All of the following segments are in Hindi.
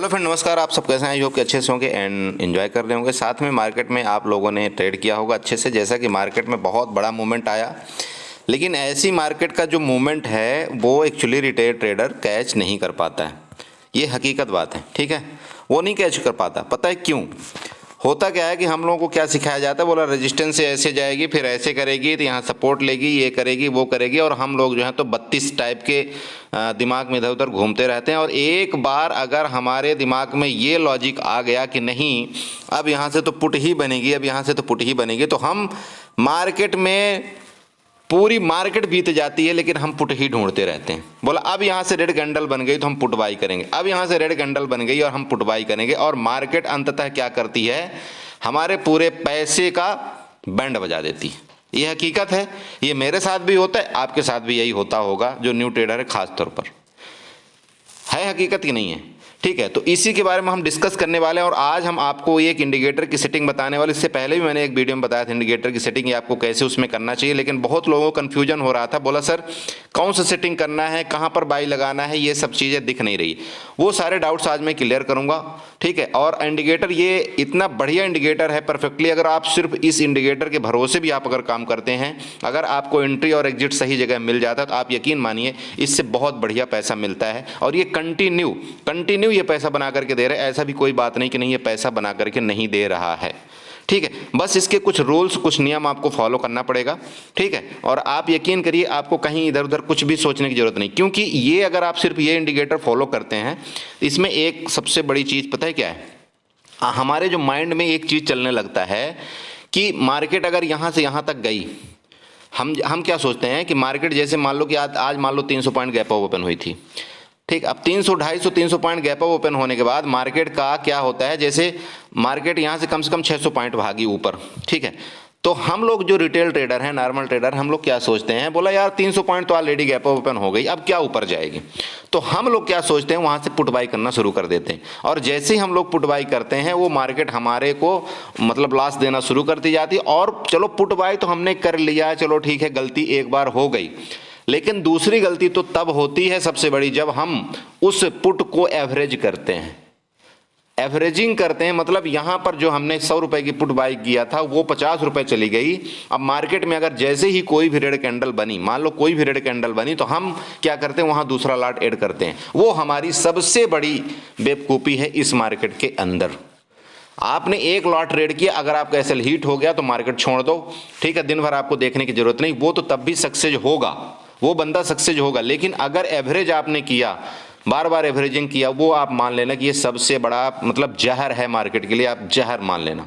हेलो फ्रेंड, नमस्कार। आप सब कैसे हैं? आई होप कि अच्छे से होंगे एंड एंजॉय कर रहे होंगे। साथ में मार्केट में आप लोगों ने ट्रेड किया होगा अच्छे से। जैसा कि मार्केट में बहुत बड़ा मूवमेंट आया, लेकिन ऐसी मार्केट का जो मूवमेंट है वो एक्चुअली रिटेल ट्रेडर कैच नहीं कर पाता है। ये हकीकत बात है, ठीक है। वो नहीं कैच कर पाता। पता है क्यों? होता क्या है कि हम लोगों को क्या सिखाया जाता है, बोला रेजिस्टेंस से ऐसे जाएगी, फिर ऐसे करेगी, तो यहाँ सपोर्ट लेगी, ये करेगी, वो करेगी, और हम लोग जो है तो 32 टाइप के दिमाग में इधर उधर घूमते रहते हैं। और एक बार अगर हमारे दिमाग में ये लॉजिक आ गया कि नहीं, अब यहाँ से तो पुट ही बनेगी, अब यहाँ से तो पुट ही बनेगी, तो हम मार्केट में पूरी मार्केट बीत जाती है लेकिन हम पुट ही ढूंढते रहते हैं। बोला अब यहाँ से रेड कैंडल बन गई तो हम पुट बाई करेंगे, अब यहाँ से रेड कैंडल बन गई और हम पुट बाई करेंगे। और मार्केट अंततः क्या करती है, हमारे पूरे पैसे का बैंड बजा देती है। ये हकीकत है, ये मेरे साथ भी होता है, आपके साथ भी यही होता होगा जो न्यू ट्रेडर है खास तौर पर। है हकीकत कि नहीं है? ठीक है, तो इसी के बारे में हम डिस्कस करने वाले हैं। और आज हम आपको एक इंडिकेटर की सेटिंग बताने वाले। इससे पहले भी मैंने एक वीडियो में बताया था इंडिकेटर की सेटिंग, ये आपको कैसे उसमें करना चाहिए, लेकिन बहुत लोगों को कन्फ्यूजन हो रहा था। बोला सर कौन सा सेटिंग करना है, कहाँ पर बाई लगाना है, ये सब चीज़ें दिख नहीं रही। वो सारे डाउट्स आज मैं क्लियर करूँगा, ठीक है। और इंडिकेटर ये इतना बढ़िया इंडिकेटर है परफेक्टली। अगर आप सिर्फ इस इंडिकेटर के भरोसे भी आप अगर काम करते हैं, अगर आपको एंट्री और एग्जिट सही जगह मिल जाता है, तो आप यकीन मानिए इससे बहुत बढ़िया पैसा मिलता है। और ये कंटिन्यू ये पैसा बना करके दे रहे हैं। ऐसा भी कोई बात नहीं कि नहीं ये पैसा बना करके नहीं दे रहा है, ठीक है। बस इसके कुछ रूल्स, कुछ नियम आपको फॉलो करना पड़ेगा, ठीक है। और आप यकीन करिए, आपको कहीं इधर उधर कुछ भी सोचने की जरूरत नहीं, क्योंकि ये अगर आप सिर्फ ये इंडिकेटर फॉलो करते हैं, इसमें एक सबसे बड़ी चीज़ पता है क्या है, हमारे जो माइंड में एक चीज़ चलने लगता है कि मार्केट अगर यहाँ से यहाँ तक गई, हम क्या सोचते हैं कि मार्केट जैसे मान लो कि आज मान लो 300 पॉइंट गैप अप ओपन हुई थी, ठीक। अब 300, 250, 300 पॉइंट गैप अप ओपन होने के बाद मार्केट का क्या होता है, जैसे मार्केट यहाँ से कम 600 पॉइंट भागी ऊपर, ठीक है। तो हम लोग जो रिटेल ट्रेडर हैं, नॉर्मल ट्रेडर, हम लोग क्या सोचते हैं, बोला यार 300 पॉइंट तो ऑलरेडी गैप अप ओपन हो गई, अब क्या ऊपर जाएगी। तो हम लोग क्या सोचते हैं, वहाँ से पुट बाई करना शुरू कर देते हैं। और जैसे ही हम लोग पुट बाई करते हैं, वो मार्केट हमारे को मतलब लॉस देना शुरू करती जाती है। और चलो पुट बाई तो हमने कर लिया, चलो ठीक है, गलती एक बार हो गई, लेकिन दूसरी गलती तो तब होती है सबसे बड़ी, जब हम उस पुट को एवरेज करते हैं। एवरेजिंग करते हैं मतलब यहां पर जो हमने 100 रुपए की पुट बाई किया था वो 50 रुपए चली गई। अब मार्केट में अगर जैसे ही कोई भी रेड कैंडल बनी, मान लो कोई भी रेड कैंडल बनी, तो हम क्या करते हैं, वहां दूसरा लॉट ऐड करते हैं। वो हमारी सबसे बड़ी बेवकूफ़ी है इस मार्केट के अंदर। आपने एक लॉट ट्रेड किया, अगर आपका एसएल हीट हो गया तो मार्केट छोड़ दो, ठीक है, दिन भर आपको देखने की जरूरत नहीं, वो तो तब भी सक्सेस होगा, वो बंदा सक्सेस होगा। लेकिन अगर एवरेज आपने किया, बार बार एवरेजिंग किया, वो आप मान लेना कि ये सबसे बड़ा मतलब जहर है मार्केट के लिए, आप जहर मान लेना,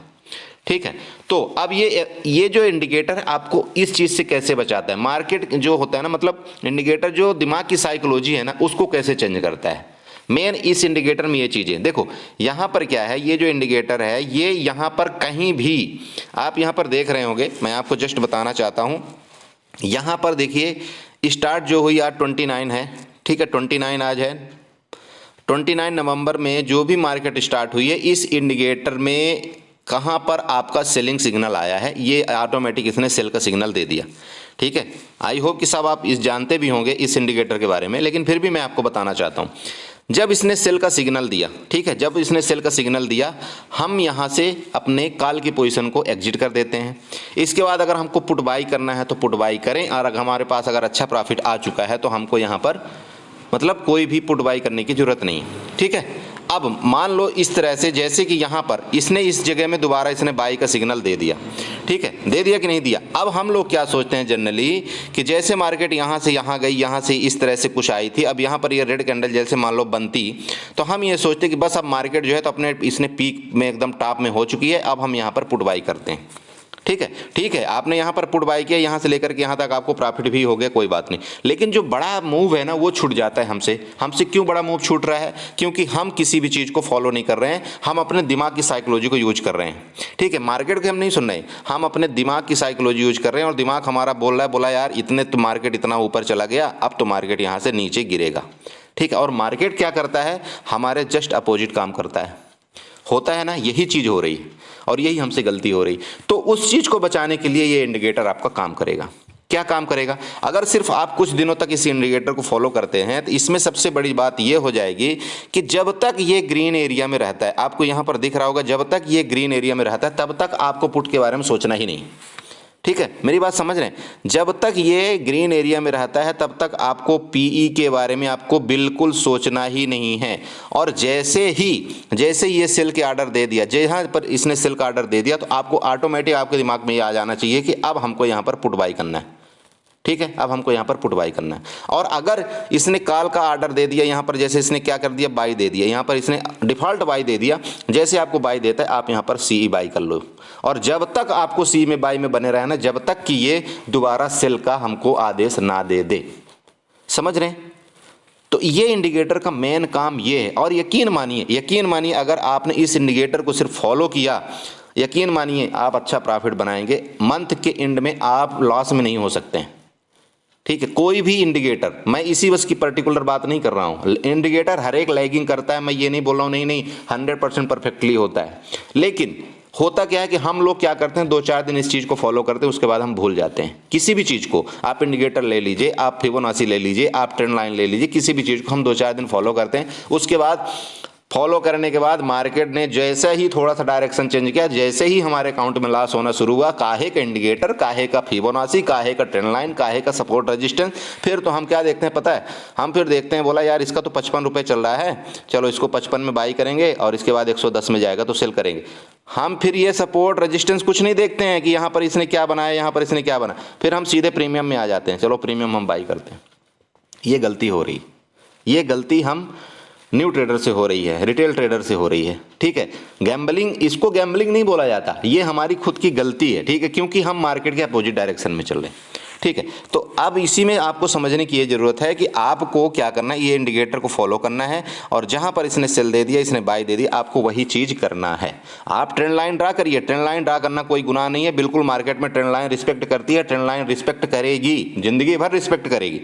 ठीक है। तो अब ये जो इंडिकेटर है आपको इस चीज़ से कैसे बचाता है, मार्केट जो होता है ना, मतलब इंडिकेटर जो दिमाग की साइकोलॉजी है ना, उसको कैसे चेंज करता है। मेन इस इंडिकेटर में ये चीज़ें देखो, यहाँ पर क्या है, ये जो इंडिकेटर है, ये यहाँ पर कहीं भी आप यहाँ पर देख रहे होंगे, मैं आपको जस्ट बताना चाहता हूँ। यहाँ पर देखिए स्टार्ट जो हुई आज 29 है, ठीक है, 29 आज है, 29 नवंबर में जो भी मार्केट स्टार्ट हुई है, इस इंडिकेटर में कहाँ पर आपका सेलिंग सिग्नल आया है, ये ऑटोमेटिक इसने सेल का सिग्नल दे दिया, ठीक है। आई होप कि सब आप इस जानते भी होंगे इस इंडिकेटर के बारे में, लेकिन फिर भी मैं आपको बताना चाहता हूँ। जब इसने सेल का सिग्नल दिया, ठीक है, जब इसने सेल का सिग्नल दिया, हम यहाँ से अपने कॉल की पोजीशन को एग्जिट कर देते हैं। इसके बाद अगर हमको पुट बाई करना है तो पुट बाई करें, और अगर हमारे पास अगर अच्छा प्रॉफिट आ चुका है तो हमको यहाँ पर मतलब कोई भी पुट बाई करने की जरूरत नहीं, ठीक है। अब मान लो इस तरह से, जैसे कि यहाँ पर इसने इस जगह में दोबारा इसने बाई का सिग्नल दे दिया, ठीक है, दे दिया कि नहीं दिया। अब हम लोग क्या सोचते हैं जनरली कि जैसे मार्केट यहाँ से यहाँ गई, यहाँ से इस तरह से कुछ आई थी, अब यहाँ पर ये रेड कैंडल जैसे मान लो बनती, तो हम ये सोचते कि बस अब मार्केट जो है तो अपने इसने पीक में एकदम टॉप में हो चुकी है, अब हम यहाँ पर पुट बाई करते हैं, ठीक है। ठीक है, आपने यहाँ पर पुट बाई किया, यहाँ से लेकर के यहाँ तक आपको प्रॉफिट भी हो गया, कोई बात नहीं। लेकिन जो बड़ा मूव है ना, वो छूट जाता है हमसे क्यों बड़ा मूव छूट रहा है, क्योंकि हम किसी भी चीज़ को फॉलो नहीं कर रहे हैं, हम अपने दिमाग की साइकोलॉजी को यूज कर रहे हैं, ठीक है। मार्केट को हम नहीं सुन रहे, हम अपने दिमाग की साइकोलॉजी यूज कर रहे हैं। और दिमाग हमारा बोल रहा है, बोला यार इतने तो मार्केट इतना ऊपर चला गया, अब तो मार्केट यहाँ से नीचे गिरेगा, ठीक है। और मार्केट क्या करता है, हमारे जस्ट अपोजिट काम करता है, होता है ना, यही चीज़ हो रही और यही हमसे गलती हो रही। तो उस चीज़ को बचाने के लिए ये इंडिकेटर आपका काम करेगा। क्या काम करेगा? अगर सिर्फ आप कुछ दिनों तक इस इंडिकेटर को फॉलो करते हैं तो इसमें सबसे बड़ी बात ये हो जाएगी कि जब तक ये ग्रीन एरिया में रहता है, आपको यहाँ पर दिख रहा होगा, जब तक ये ग्रीन एरिया में रहता है तब तक आपको पुट के बारे में सोचना ही नहीं। ठीक है, मेरी बात समझ रहे हैं? जब तक ये ग्रीन एरिया में रहता है तब तक आपको पीई के बारे में आपको बिल्कुल सोचना ही नहीं है। और जैसे ये सेल के ऑर्डर दे दिया, जहाँ पर इसने सेल का ऑर्डर दे दिया, तो आपको ऑटोमेटिक आपके दिमाग में ये आ जाना चाहिए कि अब हमको यहाँ पर पुट बाई करना है। ठीक है, अब हमको यहाँ पर पुट बाई करना है। और अगर इसने कॉल का ऑर्डर दे दिया, यहाँ पर जैसे इसने क्या कर दिया, बाई दे दिया, यहाँ पर इसने डिफॉल्ट बाई दे दिया, जैसे आपको बाई देता है आप यहाँ पर सी बाई कर लो। और जब तक आपको सी में बाई में बने रहना, जब तक कि ये दोबारा सेल का हमको आदेश ना दे दे। समझ रहे हैं? तो ये इंडिकेटर का मेन काम ये है। और यकीन मानिए अगर आपने इस इंडिकेटर को सिर्फ फॉलो किया, यकीन मानिए आप अच्छा प्रॉफिट बनाएंगे। मंथ के एंड में आप लॉस में नहीं हो सकते हैं। ठीक है, कोई भी इंडिकेटर, मैं इसी बस की पर्टिकुलर बात नहीं कर रहा हूँ, इंडिकेटर हर एक लैगिंग करता है, मैं ये नहीं बोल रहा हूँ नहीं 100% परफेक्टली होता है। लेकिन होता क्या है कि हम लोग क्या करते हैं, 2-4 दिन इस चीज़ को फॉलो करते हैं, उसके बाद हम भूल जाते हैं। किसी भी चीज़ को आप इंडिकेटर ले लीजिए, आप फिबोनाची ले लीजिए, आप ट्रेंड लाइन ले लीजिए, किसी भी चीज़ को हम 2-4 दिन फॉलो करते हैं, उसके बाद फॉलो करने के बाद मार्केट ने जैसे ही थोड़ा सा डायरेक्शन चेंज किया, जैसे ही हमारे अकाउंट में लॉस होना शुरू हुआ, काहे का इंडिकेटर, काहे का फिबोनाची, काहे का ट्रेंड लाइन, काहे का सपोर्ट रेजिस्टेंस, फिर तो हम क्या देखते हैं पता है, हम फिर देखते हैं, बोला यार इसका तो 55 रुपये चल रहा है, चलो इसको 55 में बाई करेंगे और इसके बाद 110 में जाएगा तो सेल करेंगे। हम फिर ये सपोर्ट रेजिस्टेंस कुछ नहीं देखते हैं कि यहाँ पर इसने क्या बनाया, यहाँ पर इसने क्या बनाया, फिर हम सीधे प्रीमियम में आ जाते हैं, चलो प्रीमियम हम बाई करते हैं। ये गलती हो रही, ये गलती हम न्यू ट्रेडर से हो रही है, रिटेल ट्रेडर से हो रही है। ठीक है, गैम्बलिंग, इसको गैम्बलिंग नहीं बोला जाता, ये हमारी खुद की गलती है। ठीक है, क्योंकि हम मार्केट के अपोजिट डायरेक्शन में चल रहे हैं। ठीक है, तो अब इसी में आपको समझने की ये जरूरत है कि आपको क्या करना है, ये इंडिकेटर को फॉलो करना है और जहां पर इसने सेल दे दिया, इसने बाय दे दिया, आपको वही चीज करना है। आप ट्रेंड लाइन ड्रा करिए, ट्रेंड लाइन ड्रा करना कोई गुनाह नहीं है, बिल्कुल मार्केट में ट्रेंड लाइन रिस्पेक्ट करती है, ट्रेंड लाइन रिस्पेक्ट करेगी, जिंदगी भर रिस्पेक्ट करेगी।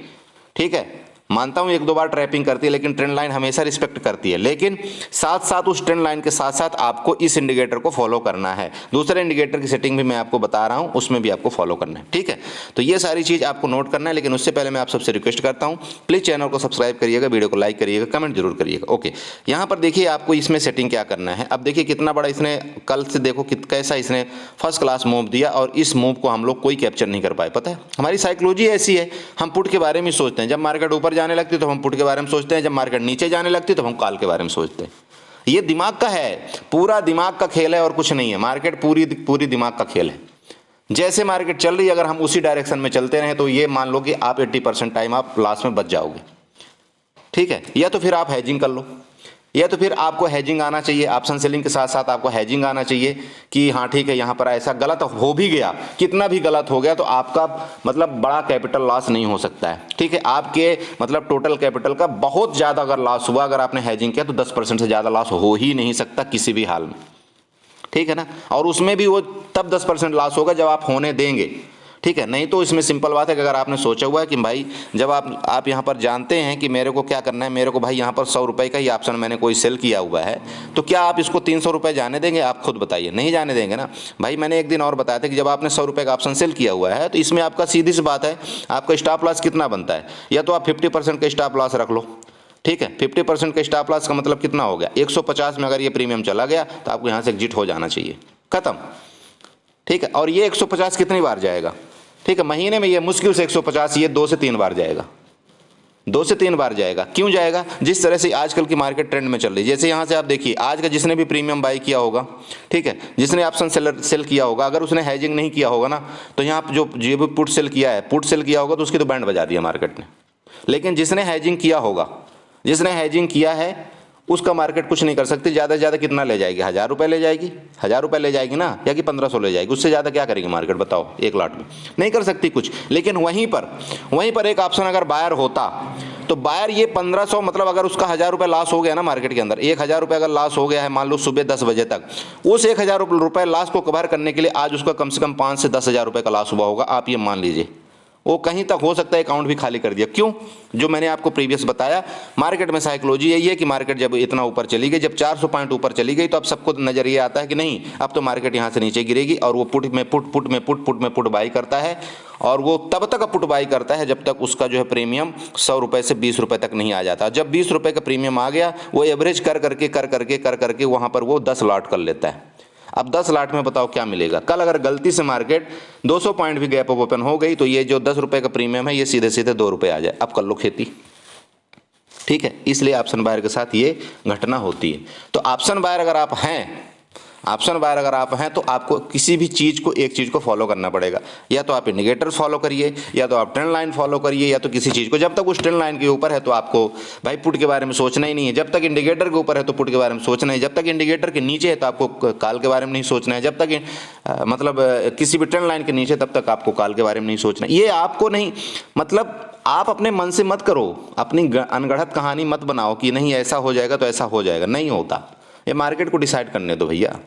ठीक है, मानता हूं 1-2 बार ट्रैपिंग करती है, लेकिन ट्रेंड लाइन हमेशा रिस्पेक्ट करती है। लेकिन साथ साथ उस ट्रेंड लाइन के साथ साथ आपको इस इंडिकेटर को फॉलो करना है। दूसरे इंडिकेटर की सेटिंग भी मैं आपको बता रहा हूं, उसमें भी आपको फॉलो करना है। ठीक है, तो ये सारी चीज आपको नोट करना है। लेकिन उससे पहले मैं आप सबसे रिक्वेस्ट करता हूं, प्लीज चैनल को सब्सक्राइब करिएगा, वीडियो को लाइक करिएगा, कमेंट जरूर करिएगा। ओके, यहाँ पर देखिए आपको इसमें सेटिंग क्या करना है। अब देखिए कितना बड़ा इसने, कल से देखो कैसा इसने फर्स्ट क्लास मूव दिया और इस मूव को हम लोग कोई कैप्चर नहीं कर पाए। पता है, हमारी साइकोलॉजी ऐसी है, हम पुट के बारे में सोचते हैं, जब मार्केट ऊपर जाने लगती तो हम पुट के बारे में सोचते हैं, जब मार्केट नीचे जाने लगती तो हम कॉल के बारे में सोचते हैं। ये दिमाग का है, पूरा दिमाग का खेल है और कुछ नहीं है। मार्केट पूरी दिमाग का खेल है। जैसे मार्केट चल रही है, अगर हम उसी डायरेक्शन में चलते रहे तो ये मान लो कि आप 80% टाइम आप लास्ट में बच जाओगे। ठीक है, या तो फिर आप हैजिंग कर लो, या तो फिर आपको हैजिंग आना चाहिए, ऑप्शन सेलिंग के साथ साथ आपको हैजिंग आना चाहिए कि हाँ ठीक है, यहाँ पर ऐसा गलत हो भी गया, कितना भी गलत हो गया तो आपका मतलब बड़ा कैपिटल लॉस नहीं हो सकता है। ठीक है, आपके मतलब टोटल कैपिटल का बहुत ज़्यादा अगर लॉस हुआ, अगर आपने हैजिंग किया तो 10% से ज़्यादा लॉस हो ही नहीं सकता किसी भी हाल में। ठीक है ना, और उसमें भी वो तब 10% लॉस होगा जब आप होने देंगे। ठीक है, नहीं तो इसमें सिंपल बात है कि अगर आपने सोचा हुआ है कि भाई जब आप यहाँ पर जानते हैं कि मेरे को क्या करना है, मेरे को भाई यहाँ पर 100 रुपये का ही ऑप्शन मैंने कोई सेल किया हुआ है, तो क्या आप इसको 300 रुपये जाने देंगे? आप खुद बताइए, नहीं जाने देंगे ना भाई। मैंने एक दिन और बताया था कि जब आपने 100 रुपये का ऑप्शन सेल किया हुआ है तो इसमें आपका सीधी सी बात है, आपका स्टॉप लॉस कितना बनता है, या तो आप 50% का स्टॉप लॉस रख लो। ठीक है, 50% का स्टॉप लॉस का मतलब कितना हो गया, 150 में अगर ये प्रीमियम चला गया तो आपको यहाँ से एग्जिट हो जाना चाहिए, खत्म। ठीक है, और ये 150 कितनी बार जाएगा? ठीक है, महीने में ये मुश्किल से 150 ये 2 से 3 बार जाएगा, 2 से 3 बार जाएगा। क्यों जाएगा? जिस तरह से आजकल की मार्केट ट्रेंड में चल रही है। जैसे यहाँ से आप देखिए, आज का जिसने भी प्रीमियम बाई किया होगा, ठीक है, जिसने ऑप्शन सेल किया होगा, अगर उसने हैजिंग नहीं किया होगा ना, तो यहाँ जो भी पुट सेल किया है, पुट सेल किया होगा तो उसकी तो बैंड बजा दिया मार्केट ने। लेकिन जिसने हैजिंग किया होगा, जिसने हैजिंग किया है, उसका मार्केट कुछ नहीं कर सकती। ज़्यादा से ज़्यादा कितना ले जाएगी? 1000 रुपये ले जाएगी, 1000 रुपये ले जाएगी ना, या कि 1500 ले जाएगी। उससे ज़्यादा क्या करेगी मार्केट, बताओ? एक लॉट में नहीं कर सकती कुछ। लेकिन वहीं पर एक ऑप्शन अगर बायर होता तो बायर ये 1500, मतलब अगर उसका 1000 रुपये लॉस हो गया ना मार्केट के अंदर, 1000 रुपये अगर लॉस हो गया है, मान लो सुबह 10 बजे तक, उस 1000 रुपये लॉस को कवर करने के लिए आज उसका कम से कम 5 से 10 हज़ार रुपये का लॉस हुआ होगा, आप ये मान लीजिए। वो कहीं तक हो सकता है अकाउंट भी खाली कर दिया। क्यों? जो मैंने आपको प्रीवियस बताया, मार्केट में साइकोलॉजी यही है कि मार्केट जब इतना ऊपर चली गई, जब 400 पॉइंट ऊपर चली गई, तो अब सबको नजर ये आता है कि नहीं, अब तो मार्केट यहाँ से नीचे गिरेगी, और वो पुट में पुट बाई करता है, और वो तब तक पुट बाई करता है जब तक उसका जो है प्रीमियम 100 रुपये से 20 रुपये तक नहीं आ जाता। जब 20 रुपये का प्रीमियम आ गया, वो एवरेज कर करके वहाँ पर वो 10 लॉट कर लेता है। अब 10 लाट में बताओ क्या मिलेगा? कल अगर गलती से मार्केट 200 पॉइंट भी गैप अप ओपन हो गई, तो ये जो 10 रुपये का प्रीमियम है, ये सीधे सीधे 2 रुपये आ जाए। अब कर लो खेती, ठीक है। इसलिए ऑप्शन बायर के साथ ये घटना होती है। तो ऑप्शन बायर अगर आप हैं, तो आपको किसी भी चीज़ को, एक चीज़ को फॉलो करना पड़ेगा। या तो आप इंडिकेटर फॉलो करिए, या तो आप ट्रेंड लाइन फॉलो करिए, या तो किसी चीज़ को। जब तक उस ट्रेंड लाइन के ऊपर है तो आपको भाई पुट के बारे में सोचना ही नहीं है। जब तक इंडिकेटर के ऊपर है तो पुट के बारे में सोचना है। जब तक इंडिकेटर के नीचे है तो आपको कॉल के बारे में नहीं सोचना है। जब तक मतलब किसी भी ट्रेंड लाइन के नीचे, तब तक आपको कॉल के बारे में नहीं सोचना है। ये आपको नहीं, मतलब आप अपने मन से मत करो, अपनी अनगढ़ंत कहानी मत बनाओ कि नहीं ऐसा हो जाएगा तो ऐसा हो जाएगा। नहीं होता, ये मार्केट को डिसाइड करने दो भैया,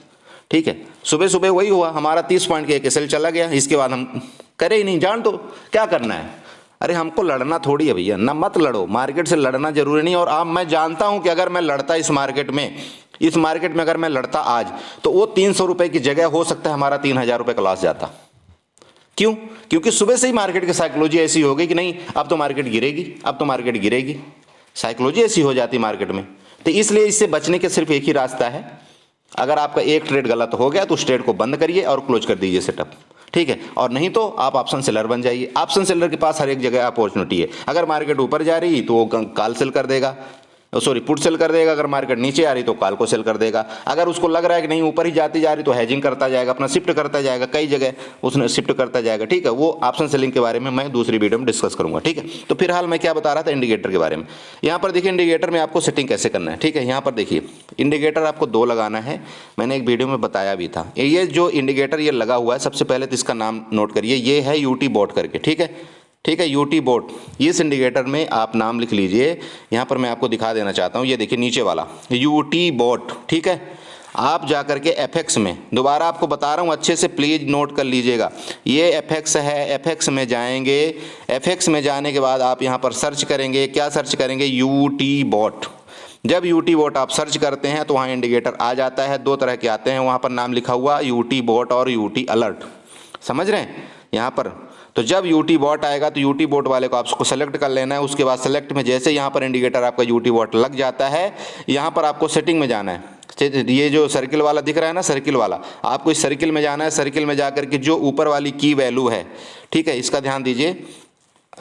ठीक है। सुबह सुबह वही हुआ, हमारा 30 पॉइंट के एक एसएल चला गया, इसके बाद हम करे ही नहीं। जान दो क्या करना है। अरे हमको लड़ना थोड़ी है भैया, ना मत लड़ो, मार्केट से लड़ना जरूरी नहीं। और अब मैं जानता हूं कि अगर मैं लड़ता इस मार्केट में अगर मैं लड़ता आज, तो वो 300 रुपये की जगह हो सकता है हमारा 3000 रुपये का लॉस जाता। क्यों? क्योंकि सुबह से ही मार्केट की साइकोलॉजी ऐसी हो गई कि नहीं, अब तो मार्केट गिरेगी, साइकोलॉजी ऐसी हो जाती मार्केट में। तो इसलिए इससे बचने के सिर्फ एक ही रास्ता है। अगर आपका एक ट्रेड गलत हो गया तो उस ट्रेड को बंद करिए और क्लोज कर दीजिए सेटअप, ठीक है। और नहीं तो आप ऑप्शन सेलर बन जाइए। ऑप्शन सेलर के पास हर एक जगह अपॉर्चुनिटी है। अगर मार्केट ऊपर जा रही तो वो कॉल सेल कर देगा, पुट सेल कर देगा। अगर मार्केट नीचे आ रही तो कॉल को सेल कर देगा। अगर उसको लग रहा है कि नहीं ऊपर ही जाती जा रही, तो हेजिंग करता जाएगा, अपना शिफ्ट करता जाएगा, कई जगह उसने शिफ्ट करता जाएगा, ठीक है। वो ऑप्शन सेलिंग के बारे में मैं दूसरी वीडियो में डिस्कस करूंगा, ठीक है। तो फिलहाल मैं क्या बता रहा था इंडिकेटर के बारे में। यहाँ पर देखिए इंडिकेटर में आपको सेटिंग कैसे करना है, ठीक है। यहाँ पर देखिए इंडिकेटर आपको 2 लगाना है, मैंने एक वीडियो में बताया भी था। ये जो इंडिकेटर ये लगा हुआ है, सबसे पहले तो इसका नाम नोट करिए, ये है यूटी बॉट करके, ठीक है, यूटी बोट। इस इंडिकेटर में आप नाम लिख लीजिए। यहाँ पर मैं आपको दिखा देना चाहता हूँ, ये देखिए नीचे वाला यूटी बोट, ठीक है। आप जा करके एफएक्स में, दोबारा आपको बता रहा हूँ अच्छे से प्लीज़ नोट कर लीजिएगा, ये एफएक्स है। एफएक्स में जाएंगे, एफएक्स में जाने के बाद आप यहाँ पर सर्च करेंगे, क्या सर्च करेंगे? UT bot. जब यूटी बॉट आप सर्च करते हैं तो वहाँ इंडिकेटर आ जाता है। 2 तरह के आते हैं, वहाँ पर नाम लिखा हुआ यूटी बॉट और यूटी अलर्ट, समझ रहे हैं यहाँ पर। तो जब यूटी बॉट आएगा तो यूटी बॉट वाले को आपको सेलेक्ट कर लेना है। उसके बाद सेलेक्ट में जैसे यहाँ पर इंडिकेटर आपका यूटी बॉट लग जाता है, यहाँ पर आपको सेटिंग में जाना है। ये जो सर्किल वाला दिख रहा है ना, सर्किल वाला, आपको इस सर्किल में जाना है। सर्किल में जाकर के जो ऊपर वाली की वैल्यू है, ठीक है, इसका ध्यान दीजिए।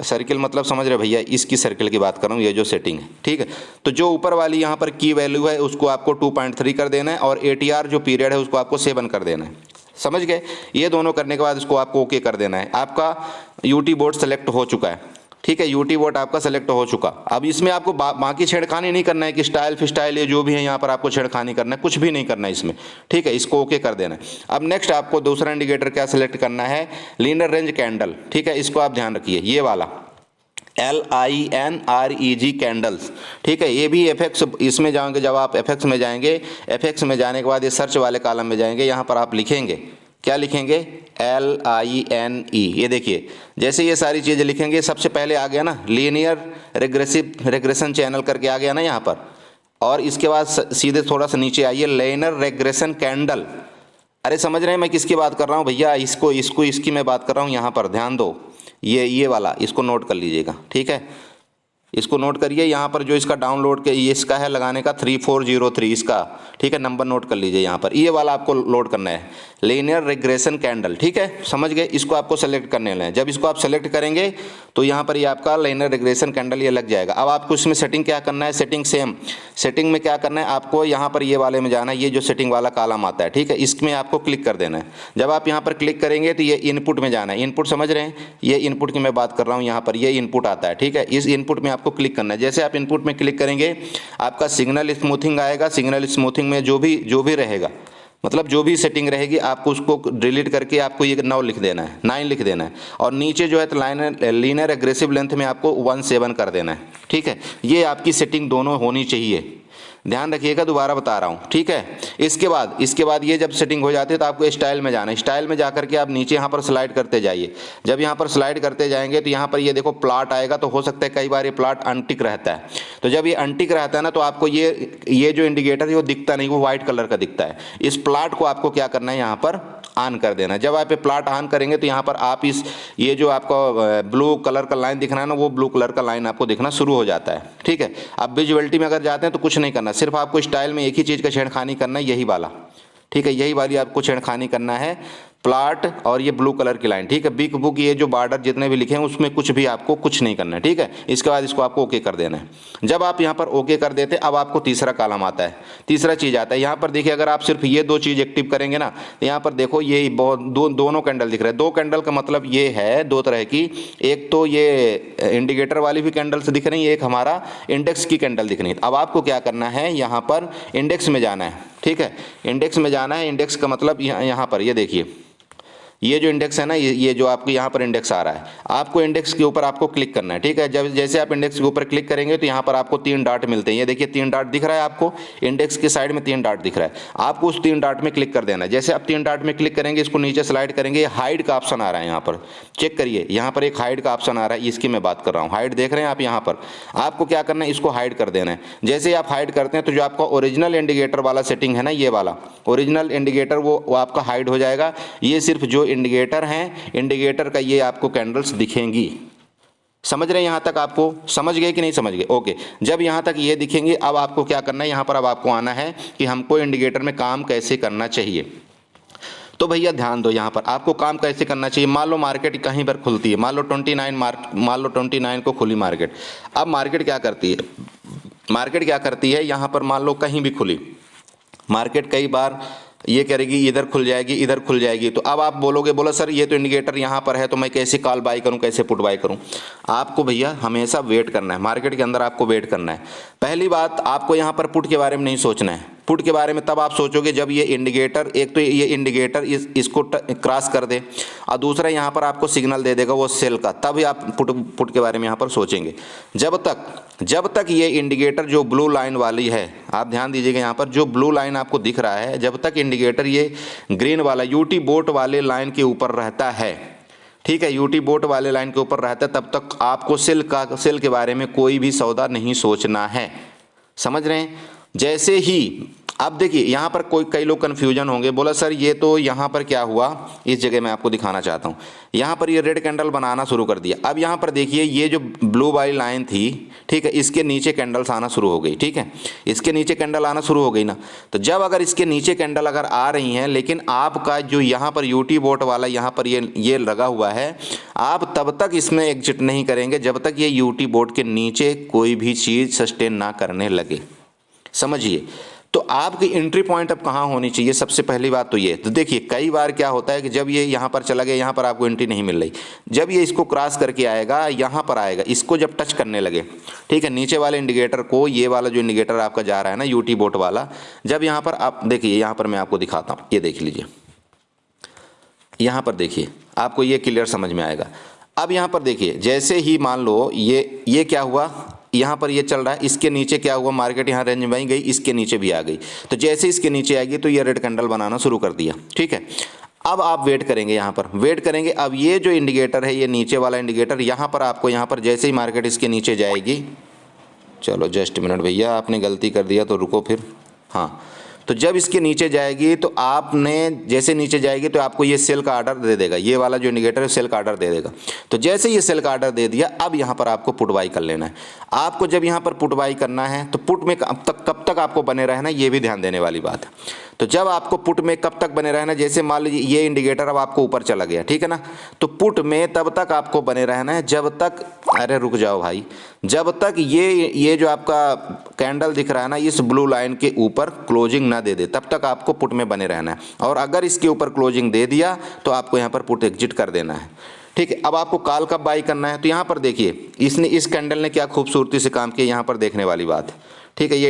सर्किल मतलब समझ रहे भैया, इसकी सर्किल की बात कर रहा हूँ, ये जो सेटिंग है, ठीक है। तो जो ऊपर वाली यहाँ पर की वैल्यू है उसको आपको 2.3 कर देना है, और ATR जो पीरियड है उसको आपको 7 कर देना है, समझ गए। ये दोनों करने के बाद इसको आपको ओके कर देना है। आपका यूटी बोर्ड सेलेक्ट हो चुका है, ठीक है, यूटी बोर्ड आपका सेलेक्ट हो चुका। अब इसमें आपको बाकी छेड़खानी नहीं करना है कि स्टाइल फिस्टाइल ये जो भी है यहाँ पर आपको छेड़खानी करना है, कुछ भी नहीं करना है इसमें, ठीक है। इसको ओके कर देना है। अब नेक्स्ट आपको दूसरा इंडिकेटर क्या सेलेक्ट करना है? लीनर रेंज कैंडल, ठीक है। इसको आप ध्यान रखिए, ये वाला LINREG कैंडल्स, ठीक है। ये भी एफएक्स, इसमें जाओगे, जब आप एफएक्स में जाएंगे, एफएक्स में जाने के बाद ये सर्च वाले कॉलम में जाएंगे, यहाँ पर आप लिखेंगे, क्या लिखेंगे? LINE। ये देखिए जैसे ये सारी चीज़ें लिखेंगे, सबसे पहले आ गया ना लीनियर रेग्रेशन चैनल करके आ गया ना यहाँ पर, और इसके बाद सीधे थोड़ा सा नीचे आइए, लीनियर रेग्रेशन कैंडल। अरे समझ रहे हैं मैं किसकी बात कर रहा हूँ भैया? इसकी मैं बात कर रहा हूँ। यहाँ पर ध्यान दो, ये वाला, इसको नोट कर लीजिएगा, ठीक है। इसको नोट करिए। यहाँ पर जो इसका डाउनलोड के ये इसका है लगाने का 3403 इसका, ठीक है, नंबर नोट कर लीजिए। यहाँ पर ये वाला आपको लोड करना है, लीनियर रिग्रेशन कैंडल, ठीक है, समझ गए। इसको आपको सेलेक्ट करने लें। जब इसको आप सेलेक्ट करेंगे तो यहाँ पर ये आपका लीनियर रिग्रेशन कैंडल ये लग जाएगा। अब आपको इसमें सेटिंग क्या करना है? सेटिंग सेम, सेटिंग में क्या करना है आपको? यहाँ पर ये वाले में जाना है, ये जो सेटिंग वाला कॉलम आता है, ठीक है, इसमें आपको क्लिक कर देना है। जब आप यहाँ पर क्लिक करेंगे तो ये इनपुट में जाना है। इनपुट समझ रहे हैं, ये इनपुट की मैं बात कर रहा हूँ। यहाँ पर ये इनपुट आता है, ठीक है, इस इनपुट में आपको क्लिक करना है। जैसे आप इनपुट में क्लिक करेंगे आपका सिग्नल स्मूथिंग आएगा। सिग्नल स्मूथिंग में जो भी रहेगा, मतलब जो भी सेटिंग रहेगी, आपको उसको डिलीट करके आपको ये 9 लिख देना है, 9 लिख देना है। और नीचे जो है तो लीनियर एग्रेसिव लेंथ में आपको 17 कर देना है, ठीक है। ये आपकी सेटिंग दोनों होनी चाहिए। ध्यान रखिएगा, दोबारा बता रहा हूँ, ठीक है। इसके बाद ये जब सेटिंग हो जाती है तो आपको स्टाइल में जाना है। स्टाइल में जाकर के आप नीचे यहाँ पर स्लाइड करते जाइए। जब यहाँ पर स्लाइड करते जाएंगे तो यहाँ पर ये देखो प्लॉट आएगा, तो हो सकता है कई बार ये प्लॉट अनटिक रहता है। तो जब ये अनटिक रहता है ना, तो आपको ये जो इंडिकेटर है वो दिखता नहीं, वो व्हाइट कलर का दिखता है। इस प्लॉट को आपको क्या करना है, यहाँ पर ऑन कर देना। जब आप ये प्लॉट ऑन करेंगे तो यहाँ पर आप ये जो आपका ब्लू कलर का लाइन दिख रहा है ना, वो ब्लू कलर का लाइन आपको दिखना शुरू हो जाता है, ठीक है। अब विजुअलिटी में अगर जाते हैं तो कुछ नहीं करना, सिर्फ आपको स्टाइल में एक ही चीज़ का छेड़खानी करना है, यही वाला, ठीक है। यही वाली आपको छेड़खानी करना है, प्लॉट और ये ब्लू कलर की लाइन, ठीक है। बिग बुक ये जो बॉर्डर जितने भी लिखे हैं उसमें कुछ भी आपको कुछ नहीं करना है, ठीक है। इसके बाद इसको आपको ओके कर देना है। जब आप यहाँ पर ओके कर देते, अब आपको तीसरा कॉलम आता है, तीसरा चीज़ आता है। यहाँ पर देखिए, अगर आप सिर्फ ये दो चीज़ एक्टिव करेंगे ना, तो यहाँ पर देखो ये दोनों कैंडल दिख रहे हैं। दो कैंडल का मतलब ये है दो तरह की, एक तो ये इंडिकेटर वाली भी कैंडल्स दिख रही है, एक हमारा इंडेक्स की कैंडल दिख रही है। अब आपको क्या करना है, यहाँ पर इंडेक्स में जाना है, ठीक है। इंडेक्स में जाना है। इंडेक्स का मतलब यहाँ पर ये देखिए, ये जो इंडेक्स है ना, ये जो आपको यहाँ पर इंडेक्स आ रहा है, आपको इंडेक्स के ऊपर आपको क्लिक करना है, ठीक है। जब जैसे आप इंडेक्स के ऊपर क्लिक करेंगे तो यहाँ पर आपको 3 डॉट मिलते हैं। ये देखिए 3 डॉट दिख रहा है आपको, इंडेक्स के साइड में 3 डॉट दिख रहा है, आपको उस 3 डॉट में क्लिक कर देना है। जैसे आप 3 डॉट में क्लिक करेंगे, इसको नीचे स्लाइड करेंगे, हाइड का ऑप्शन आ रहा है यहाँ पर, चेक करिए, यहाँ पर एक हाइड का ऑप्शन आ रहा है, इसकी मैं बात कर रहा हूँ। हाइड देख रहे हैं आप, यहाँ पर आपको क्या करना है, इसको हाइड कर देना है। जैसे ही आप हाइड करते हैं तो जो आपका ओरिजिनल इंडिकेटर वाला सेटिंग है ना, ये वाला ओरिजिनल इंडिकेटर वो आपका हाइड हो जाएगा। ये सिर्फ जो इंडिकेटर हैं, इंडिकेटर का ये आपको कैंडल्स दिखेंगी। समझ रहे हैं यहाँ तक? आपको समझ गए कि नहीं समझ गए? ओके। जब यहाँ तक ये दिखेंगे, अब आपको क्या करना है, यहाँ पर अब आपको आना है कि हमको इंडिकेटर में काम कैसे करना चाहिए। तो भैया ध्यान दो, यहाँ पर आपको काम कैसे करना चाहिए। मान लो मार्केट कहीं पर खुलती है, मान लो 29 को खुली मार्केट। अब मार्केट क्या करती है, यहाँ पर मान लो कहीं भी खुली मार्केट, कई बार ये करेगी इधर खुल जाएगी, इधर खुल जाएगी। तो अब आप बोलो सर ये तो इंडिकेटर यहाँ पर है, तो मैं कैसे कॉल बाय करूँ, कैसे पुट बाय करूँ। आपको भैया हमेशा वेट करना है, मार्केट के अंदर आपको वेट करना है। पहली बात, आपको यहाँ पर पुट के बारे में नहीं सोचना है। पुट के बारे में तब आप सोचोगे जब ये इंडिकेटर, एक तो ये इंडिकेटर इसको क्रॉस कर दे, और दूसरा यहाँ पर आपको सिग्नल दे देगा वो सेल का, तब ही आप पुट के बारे में यहाँ पर सोचेंगे। जब तक ये इंडिकेटर जो ब्लू लाइन वाली है, आप ध्यान दीजिएगा, यहाँ पर जो ब्लू लाइन आपको दिख रहा है, जब तक इंडिकेटर ये ग्रीन वाला यूटी बोट वाले लाइन के ऊपर रहता है, ठीक है, यूटी बोट वाले लाइन के ऊपर रहता है, तब तक आपको सेल के बारे में कोई भी सौदा नहीं सोचना है। समझ रहे हैं? जैसे ही अब देखिए, यहाँ पर कई लोग कन्फ्यूजन होंगे, बोला सर ये तो यहाँ पर क्या हुआ, इस जगह मैं आपको दिखाना चाहता हूँ। यहाँ पर ये रेड कैंडल बनाना शुरू कर दिया। अब यहाँ पर देखिए, ये जो ब्लू वाली लाइन थी, ठीक है, इसके नीचे कैंडल्स आना शुरू हो गई, ठीक है, इसके नीचे कैंडल आना शुरू हो गई ना। तो जब अगर इसके नीचे कैंडल अगर आ रही हैं, लेकिन आपका जो यहाँ पर यूटी बोट वाला यहाँ पर ये लगा हुआ है, आप तब तक इसमें एग्जिट नहीं करेंगे जब तक ये यूटी बोट के नीचे कोई भी चीज़ सस्टेन ना करने लगे। समझिए, तो आपकी एंट्री पॉइंट अब कहाँ होनी चाहिए, सबसे पहली बात तो ये। तो देखिए, कई बार क्या होता है कि जब ये यहाँ पर चला गया, यहाँ पर आपको एंट्री नहीं मिल रही, जब ये इसको क्रॉस करके आएगा, यहाँ पर आएगा, इसको जब टच करने लगे, ठीक है, नीचे वाले इंडिकेटर को, ये वाला जो इंडिकेटर आपका जा रहा है ना यूटी बोट वाला, जब यहाँ पर आप देखिए, यहाँ पर मैं आपको दिखाता हूँ, ये देख लीजिए, यहाँ पर देखिए, आपको ये क्लियर समझ में आएगा। अब यहाँ पर देखिए, जैसे ही मान लो ये क्या हुआ, यहाँ पर ये चल रहा है, इसके नीचे क्या हुआ, मार्केट यहाँ रेंज में गई, इसके नीचे भी आ गई। तो जैसे इसके नीचे आएगी तो ये रेड कैंडल बनाना शुरू कर दिया, ठीक है। अब आप वेट करेंगे, यहाँ पर वेट करेंगे। अब ये जो इंडिकेटर है, ये नीचे वाला इंडिकेटर, यहाँ पर आपको, यहाँ पर जैसे ही मार्केट इसके नीचे जाएगी, चलो जस्ट मिनट भैया, आपने गलती कर दिया तो रुको फिर, हाँ। तो जब इसके नीचे जाएगी तो आपने जैसे नीचे जाएगी तो आपको ये सेल का ऑर्डर दे देगा, ये वाला जो इंडिकेटर है सेल का ऑर्डर दे देगा। तो जैसे ये सेल का ऑर्डर दे दिया, अब यहाँ पर आपको पुट बाई कर लेना है। आपको जब यहाँ पर पुट बाई करना है तो पुट में कब तक आपको बने रहना, ये भी ध्यान देने वाली बात है। तो जब आपको पुट में कब तक बने रहना, जैसे मान लीजिए ये इंडिकेटर अब आपको ऊपर चला गया, ठीक है ना, तो पुट में तब तक आपको बने रहना है जब तक, अरे रुक जाओ भाई, जब तक ये जो आपका कैंडल दिख रहा है ना, इस ब्लू लाइन के ऊपर क्लोजिंग ना दे दे, तब तक आपको पुट में बने रहना है। और अगर इसके ऊपर क्लोजिंग दे दिया तो आपको यहाँ पर पुट एग्जिट कर देना है, ठीक है। अब आपको कॉल कब बाई करना है, तो यहाँ पर देखिए, इस कैंडल ने क्या खूबसूरती से काम किया, यहाँ पर देखने वाली बात है, ठीक है। ये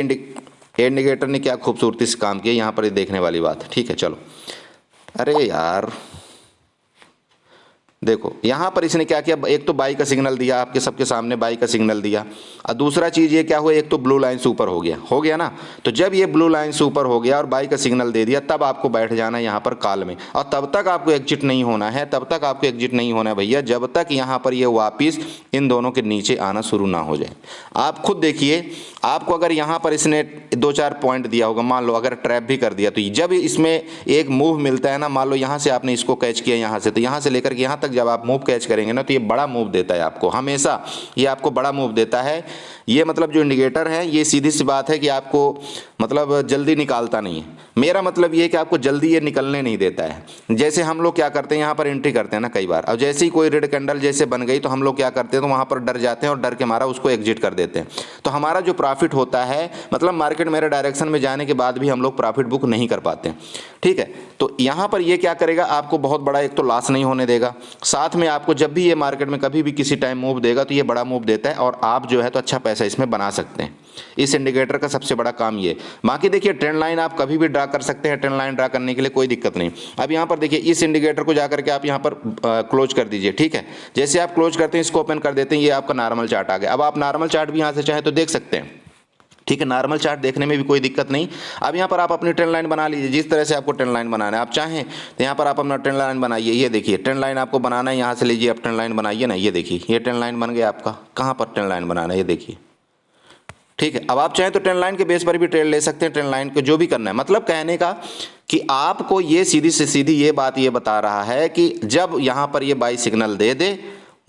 इंडिकेटर ने क्या खूबसूरती से काम किया, यहाँ पर देखने वाली बात है, ठीक है। चलो, अरे यार देखो यहाँ पर इसने क्या किया, एक तो बाई का सिग्नल दिया, आपके सबके सामने बाई का सिग्नल दिया, और दूसरा चीज़ ये क्या हुआ, एक तो ब्लू लाइन से ऊपर हो गया ना। तो जब ये ब्लू लाइन से ऊपर हो गया और बाई का सिग्नल दे दिया, तब आपको बैठ जाना है यहाँ पर कॉल में, और तब तक आपको एग्जिट नहीं होना है, तब तक आपको एग्जिट नहीं होना है भैया, जब तक यहाँ पर ये वापिस इन दोनों के नीचे आना शुरू ना हो जाए। आप खुद देखिए, आपको अगर यहाँ पर इसने 2-4 पॉइंट दिया होगा, मान लो अगर ट्रैप भी कर दिया, तो जब इसमें एक मूव मिलता है ना, मान लो यहाँ से आपने इसको कैच किया यहाँ से, तो यहाँ से लेकर के यहाँ तक जब आप मूव कैच करेंगे ना, तो ये बड़ा मूव देता है आपको, हमेशा ये आपको बड़ा मूव देता है। ये मतलब जो इंडिकेटर है, ये सीधी सी बात है कि आपको मतलब जल्दी निकालता नहीं है। मेरा मतलब ये है कि आपको जल्दी ये निकलने नहीं देता है। जैसे हम लोग क्या करते हैं, यहाँ पर एंट्री करते हैं ना कई बार, और जैसे ही कोई रेड कैंडल जैसे बन गई, तो हम लोग क्या करते हैं, तो वहाँ पर डर जाते हैं और डर के मारा उसको एग्जिट कर देते हैं। तो हमारा जो प्रॉफिट होता है, मतलब मार्केट मेरे डायरेक्शन में जाने के बाद भी हम लोग प्रॉफिट बुक नहीं कर पाते हैं, ठीक है। तो यहाँ पर ये क्या करेगा, आपको बहुत बड़ा एक तो लॉस नहीं होने देगा, साथ में आपको जब भी ये मार्केट में कभी भी किसी टाइम मूव देगा, तो ये बड़ा मूव देता है, और आप जो है तो अच्छा पैसा इसमें बना सकते हैं। इस इंडिकेटर का सबसे बड़ा काम ये। बाकी देखिए, ट्रेंड लाइन आप कभी भी ड्रा कर सकते हैं, ट्रेंड लाइन ड्रा करने के लिए कोई दिक्कत नहीं। अब यहाँ पर देखिए, इस इंडिकेटर को जाकर के आप यहाँ पर क्लोज कर दीजिए, ठीक है। जैसे आप क्लोज करते हैं, इसको ओपन कर देते हैं, ये आपका नॉर्मल चार्ट आ गया। अब आप नॉर्मल चार्ट भी यहाँ से चाहे तो देख सकते हैं, ठीक है। नॉर्मल चार्ट देखने में भी कोई दिक्कत नहीं। अब यहाँ पर आप अपनी ट्रेंड लाइन बना लीजिए, जिस तरह से आपको ट्रेंड लाइन बनाना है। आप चाहें तो यहाँ पर आप अपना ट्रेंड लाइन बनाइए। ये देखिए, ट्रेंड लाइन आपको बनाना है, यहाँ से लीजिए, आप ट्रेंड लाइन बनाइए ना। ये देखिए, ये ट्रेंड लाइन बन गया आपका। कहाँ पर ट्रेंड लाइन बनाना है, ये देखिए, ठीक है। अब आप चाहें तो ट्रेंड लाइन के बेस पर भी ट्रेड ले सकते हैं। ट्रेंड लाइन को जो भी करना है, मतलब कहने का कि आपको ये सीधी से सीधी ये बात ये बता रहा है कि जब यहाँ पर ये by signal they they,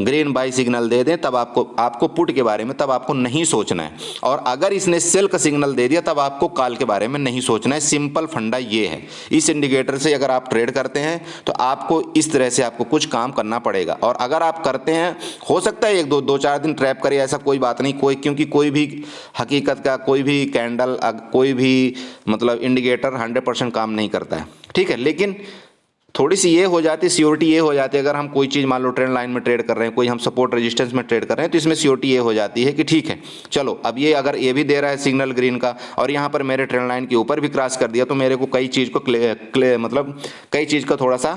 green by signal दे दें, तब आपको पुट के बारे में तब आपको नहीं सोचना है, और अगर इसने सेल का सिग्नल दे दिया, तब आपको कॉल के बारे में नहीं सोचना है। सिंपल फंडा ये है। इस इंडिकेटर से अगर आप ट्रेड करते हैं, तो आपको इस तरह से आपको कुछ काम करना पड़ेगा, और अगर आप करते हैं, हो सकता है 1-2-4 दिन ट्रैप करे, ऐसा कोई बात नहीं। क्योंकि कोई भी हकीकत का कोई भी कैंडल, कोई भी मतलब इंडिकेटर 100% काम नहीं करता है, ठीक है। लेकिन थोड़ी सी ये हो जाती है, सियोरिटी ये हो जाती है, अगर हम कोई चीज़ मान लो ट्रेंड लाइन में ट्रेड कर रहे हैं, कोई हम सपोर्ट रेजिस्टेंस में ट्रेड कर रहे हैं, तो इसमें सियोरिटी ये हो जाती है कि ठीक है, चलो अब ये अगर ये भी दे रहा है सिग्नल ग्रीन का, और यहाँ पर मेरे ट्रेंड लाइन के ऊपर भी क्रॉस कर दिया, तो मेरे को कई चीज़ को मतलब कई चीज़ का थोड़ा सा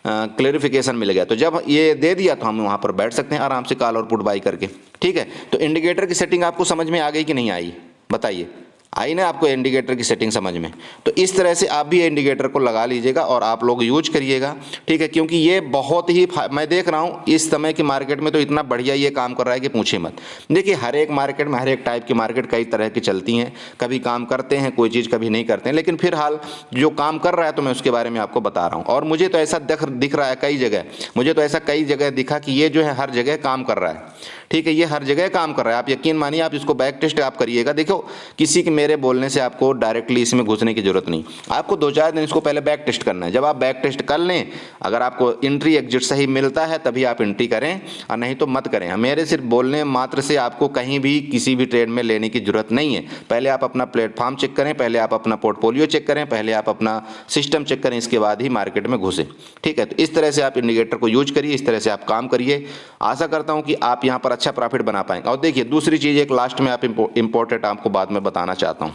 क्लेरिफिकेशन मिल गया। तो जब ये दे दिया, तो हम वहाँ पर बैठ सकते हैं आराम से कॉल और पुट बाई करके, ठीक है। तो इंडिकेटर की सेटिंग आपको समझ में आ गई कि नहीं आई, बताइए। आई ना आपको इंडिकेटर की सेटिंग समझ में? तो इस तरह से आप भी इंडिकेटर को लगा लीजिएगा और आप लोग यूज करिएगा, ठीक है। क्योंकि ये बहुत ही, मैं देख रहा हूँ इस समय की मार्केट में तो इतना बढ़िया ये काम कर रहा है कि पूछिए मत। देखिए, हर एक मार्केट में, हर एक टाइप की मार्केट कई तरह की चलती हैं, कभी काम करते हैं कोई चीज़, कभी नहीं करते हैं, लेकिन फिलहाल जो काम कर रहा है तो मैं उसके बारे में आपको बता रहा हूँ। और मुझे तो ऐसा दिख रहा है कई जगह, मुझे तो ऐसा कई जगह दिखा कि ये जो है हर जगह काम कर रहा है, ठीक है। ये हर जगह काम कर रहा है, आप यकीन मानिए। आप इसको बैक टेस्ट आप करिएगा। देखो, किसी के मेरे बोलने से आपको डायरेक्टली इसमें घुसने की जरूरत नहीं, आपको 2-4 दिन इसको पहले बैक टेस्ट करना है। जब आप बैक टेस्ट कर लें, अगर आपको एंट्री एग्जिट सही मिलता है, तभी आप एंट्री करें, और नहीं तो मत करें। मेरे सिर्फ बोलने मात्र से आपको कहीं भी किसी भी ट्रेड में लेने की जरूरत नहीं है। पहले आप अपना प्लेटफॉर्म चेक करें, पहले आप अपना पोर्टफोलियो चेक करें, पहले आप अपना सिस्टम चेक करें, इसके बाद ही मार्केट में घुसें, ठीक है। तो इस तरह से आप इंडिकेटर को यूज करिए, इस तरह से आप काम करिए। आशा करता हूँ कि आप यहाँ पर अच्छा प्रॉफिट बना पाएंगे। और देखिए, दूसरी चीज़ एक लास्ट में आप इंपॉर्टेंट आपको बात में बताना चाहता हूँ।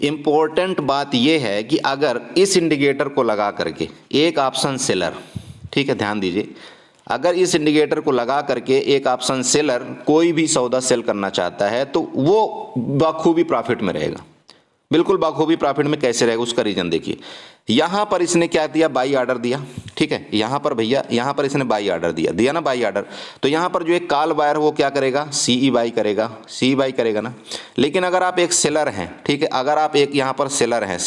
इंपॉर्टेंट बात यह है कि अगर इस इंडिकेटर को लगा करके एक ऑप्शन सेलर, ठीक है, ध्यान दीजिए, अगर इस इंडिकेटर को लगा करके एक ऑप्शन सेलर कोई भी सौदा सेल करना चाहता है, तो वो बखूबी प्रॉफिट में रहेगा, बिल्कुल बखूबी प्रॉफिट में। कैसे रहेगा उसका रीजन देखिए। यहाँ पर इसने क्या दिया, बाई ऑर्डर दिया, ठीक है। यहाँ पर भैया, यहाँ पर इसने बाई ऑर्डर दिया ना, बाई ऑर्डर। तो यहाँ पर जो एक कॉल बायर वो क्या करेगा, सीई बाई करेगा, सीई बाई करेगा ना। लेकिन अगर आप एक सेलर हैं, ठीक है, अगर आप एक यहाँ पर सेलर हैं,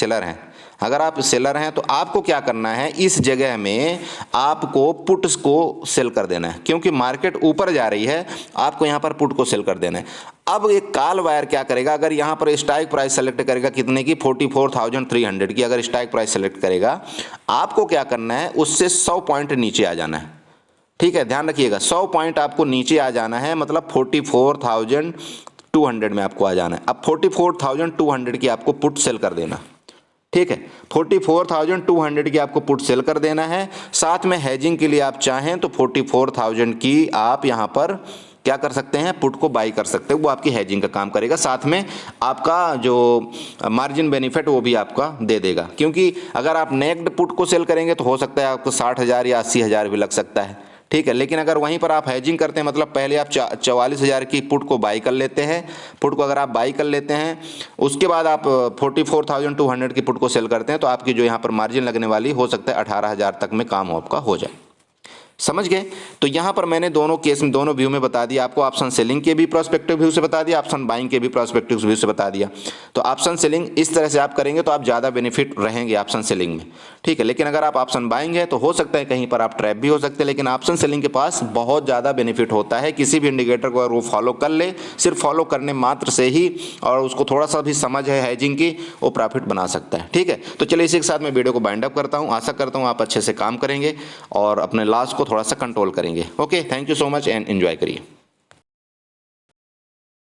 अगर आप सेलर हैं, तो आपको क्या करना है, इस जगह में आपको पुट्स को सेल कर देना है, क्योंकि मार्केट ऊपर जा रही है, आपको यहाँ पर पुट को सेल कर देना है। अब एक कॉल बायर क्या करेगा, अगर यहाँ पर स्ट्राइक प्राइस सेलेक्ट करेगा कितने की, 44,300 की अगर स्ट्राइक प्राइस सेलेक्ट करेगा, आपको क्या करना है, उससे 100 पॉइंट नीचे आ जाना है, ठीक है। ध्यान रखिएगा, 100 पॉइंट आपको नीचे आ जाना है, मतलब 44,200 में आपको आ जाना है। अब 44,200 की आपको पुट सेल कर देना, ठीक है। 44,200 की आपको पुट सेल कर देना है। साथ में हेजिंग के लिए आप चाहें तो 44,000 की आप यहाँ पर क्या कर सकते हैं, पुट को बाई कर सकते हैं, वो आपकी हेजिंग का काम करेगा, साथ में आपका जो मार्जिन बेनिफिट वो भी आपका दे देगा। क्योंकि अगर आप नेक्ड पुट को सेल करेंगे तो हो सकता है आपको 60,000 या 80,000 भी लग सकता है, ठीक है। लेकिन अगर वहीं पर आप हेजिंग करते हैं, मतलब पहले आप 44,000 की पुट को बाई कर लेते हैं, पुट को अगर आप बाई कर लेते हैं, उसके बाद आप 44,200 की पुट को सेल करते हैं, तो आपकी जो यहाँ पर मार्जिन लगने वाली हो सकता है 18,000 तक में काम आपका हो जाए। समझ गए? तो यहाँ पर मैंने दोनों केस में, दोनों व्यू में बता दिया आपको, ऑप्शन सेलिंग के भी प्रोस्पेक्टिव व्यू से बता दिया, ऑप्शन बाइंग के भी प्रोस्पेक्टिव व्यू से बता दिया। तो ऑप्शन सेलिंग इस तरह से आप करेंगे तो आप ज़्यादा बेनिफिट रहेंगे ऑप्शन सेलिंग में, ठीक है। लेकिन अगर आप ऑप्शन बाइंग है तो हो सकता है कहीं पर आप ट्रैप भी हो सकते हैं, लेकिन ऑप्शन सेलिंग के पास बहुत ज़्यादा बेनिफिट होता है। किसी भी इंडिकेटर को अगर वो फॉलो कर ले, सिर्फ फॉलो करने मात्र से ही, और उसको थोड़ा सा भी समझ है हेजिंग की, वो प्रॉफिट बना सकता है, ठीक है। तो चलिए इसी के साथ मैं वीडियो को बाइंड अप करता हूँ। आशा करता हूँ आप अच्छे से काम करेंगे और अपने लॉस को थोड़ा सा कंट्रोल करेंगे। Okay, thank you so much and enjoy करिए।